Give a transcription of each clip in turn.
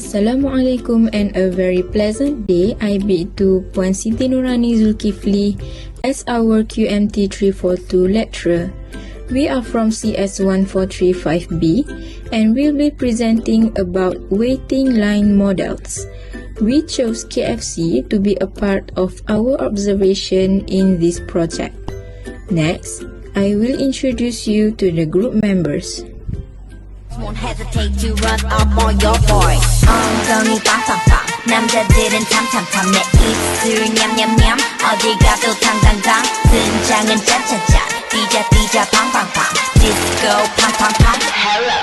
Assalamualaikum and a very pleasant day. I bid to Puan Siti Nurani Zulkifli as our QMT342 lecturer. We are from CS1435B and will be presenting about waiting line models. We chose KFC to be a part of our observation in this project. Next, I will introduce you to the group members. Won't hesitate to run up on your boy. 엉덩이 빵빵빵 남자들은 탐탐탐 내 입술 냠냠냠 어디 가도 탕탕탕 등장은 짜짜짜 띠자 팡팡팡 디스코 팡팡팡 Hello.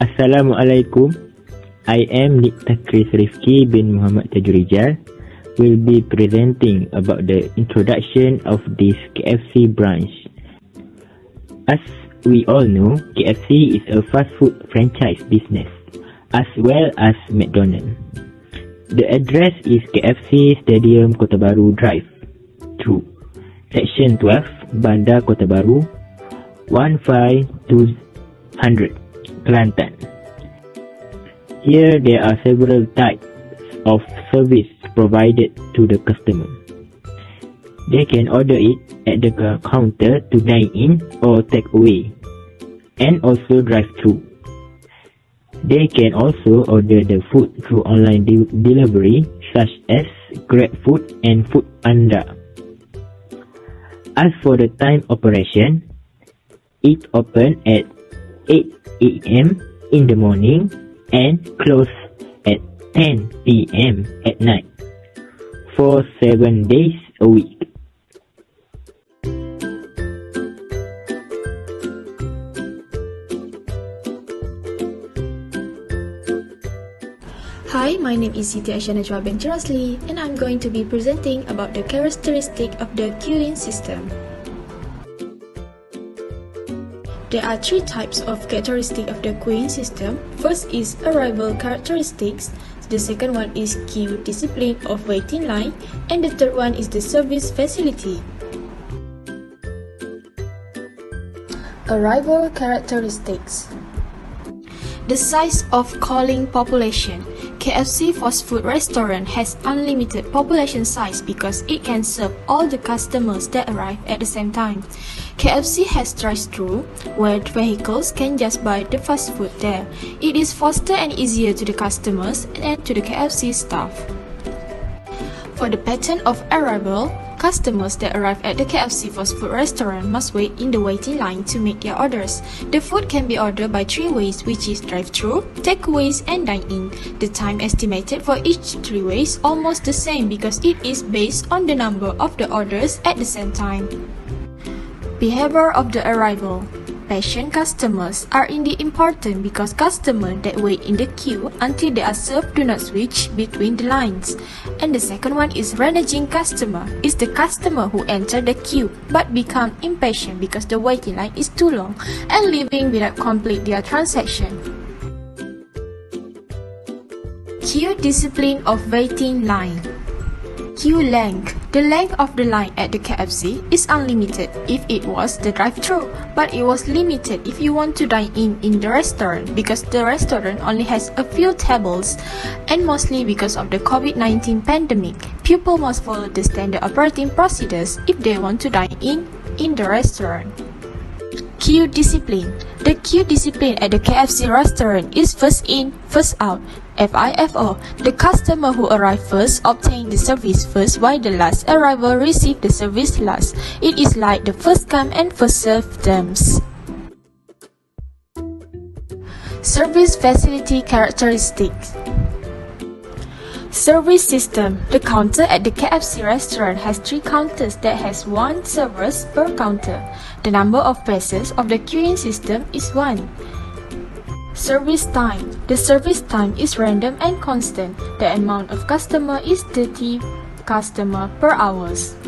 Assalamualaikum. I am Dr. Chris Rifki bin Muhammad Tajurijal. Will be presenting about the introduction of this KFC branch. As we all know, KFC is a fast food franchise business as well as McDonald's. The address is KFC Stadium Kota Baru Drive 2, Section 12, Bandar Kota Baru 15200, Kelantan. Here there are several types of service provided to the customer. They can order it at the counter to dine in or take away, and also drive through. They can also order the food through online delivery such as GrabFood and Foodpanda. As for the time operation, it open at 8 a.m. in the morning and close at 10 p.m. at night for 7 days a week. Hi, my name is Siti Aisyah Najwa bin Charasli and I'm going to be presenting about the characteristic of the queuing system. There are three types of characteristics of the queuing system. First is arrival characteristics, the second one is queue discipline of waiting line, and the third one is the service facility. Arrival characteristics. The size of calling population. KFC fast food restaurant has unlimited population size because it can serve all the customers that arrive at the same time. KFC has drive-thru where vehicles can just buy the fast food there. It is faster and easier to the customers and to the KFC staff. For the pattern of arrival, customers that arrive at the KFC fast food restaurant must wait in the waiting line to make their orders. The food can be ordered by three ways, which is drive-thru, takeaways, and dine-in. The time estimated for each three ways almost the same because it is based on the number of the orders at the same time. Behavior of the arrival. Patient customers are indeed important because customers that wait in the queue until they are served do not switch between the lines. And the second one is reneging customer. It's the customer who enter the queue but become impatient because the waiting line is too long and leaving without complete their transaction. Queue discipline of waiting line. Queue length. The length of the line at the KFC is unlimited if it was the drive-thru, but it was limited if you want to dine in the restaurant because the restaurant only has a few tables, and mostly because of the COVID-19 pandemic, people must follow the standard operating procedures if they want to dine in the restaurant. Queue discipline. The queue discipline at the KFC restaurant is first in, first out. FIFO. The customer who arrived first obtain the service first while the last arrival receive the service last. It is like the first come and first serve terms. Service facility characteristics. Service system. The counter at the KFC restaurant has 3 counters that has 1 servers per counter. The number of passes of the queuing system is 1. Service time. The service time is random and constant. The amount of customer is 30 customer per hours.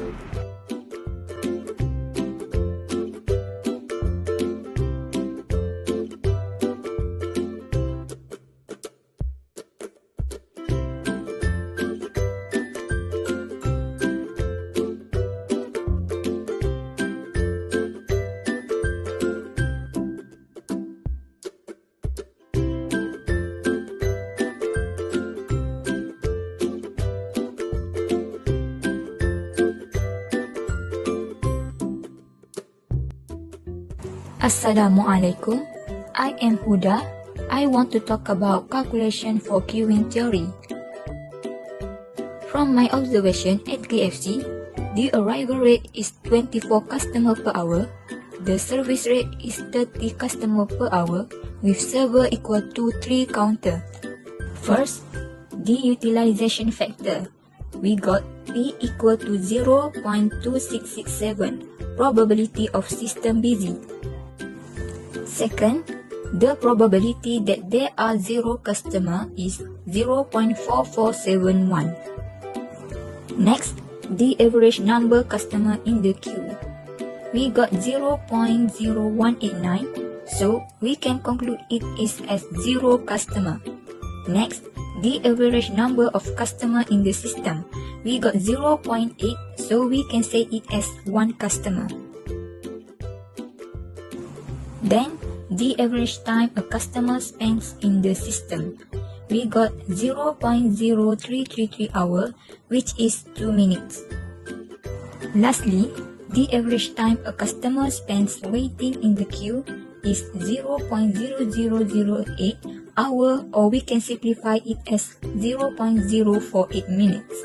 Assalamualaikum. I am Huda. I want to talk about calculation for queuing theory. From my observation at KFC, the arrival rate is 24 customer per hour. The service rate is 30 customer per hour with server equal to 3 counter. First, the utilization factor. We got P equal to 0.2667, probability of system busy. Second, the probability that there are 0 customer is 0.4471. Next, the average number customer in the queue. We got 0.0189, so we can conclude it is as 0 customer. Next, the average number of customer in the system. We got 0.8, so we can say it as 1 customer. Then, the average time a customer spends in the system. We got 0.0333 hour, which is 2 minutes. Lastly, the average time a customer spends waiting in the queue is 0.0008 hour, or we can simplify it as 0.048 minutes.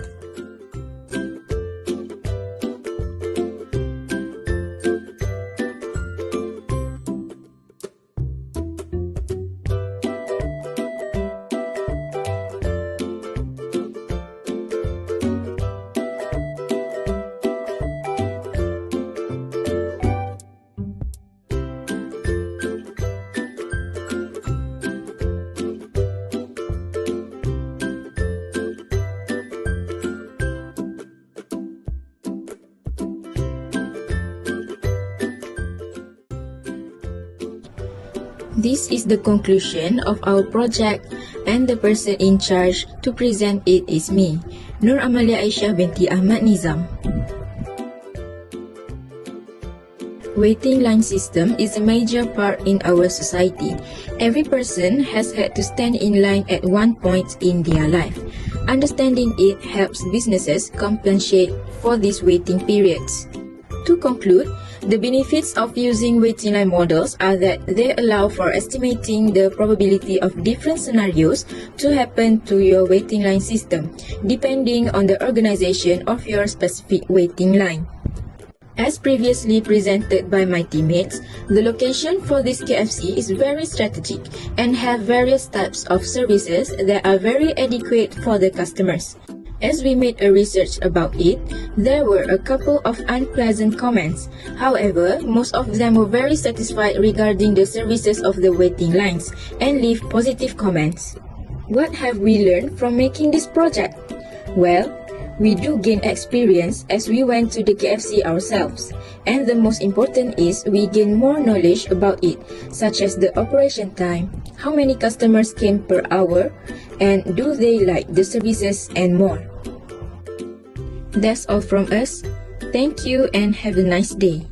This is the conclusion of our project, and the person in charge to present it is me, Nur Amalia Aisyah binti Ahmad Nizam. Waiting line system is a major part in our society. Every person has had to stand in line at one point in their life. Understanding it helps businesses compensate for these waiting periods. To conclude, the benefits of using waiting line models are that they allow for estimating the probability of different scenarios to happen to your waiting line system, depending on the organization of your specific waiting line. As previously presented by my teammates, the location for this KFC is very strategic and have various types of services that are very adequate for the customers. As we made a research about it, there were a couple of unpleasant comments. However, most of them were very satisfied regarding the services of the waiting lines and leave positive comments. What have we learned from making this project? Well, we do gain experience as we went to the KFC ourselves. And the most important is we gain more knowledge about it, such as the operation time, how many customers came per hour, and do they like the services and more. That's all from us. Thank you and have a nice day.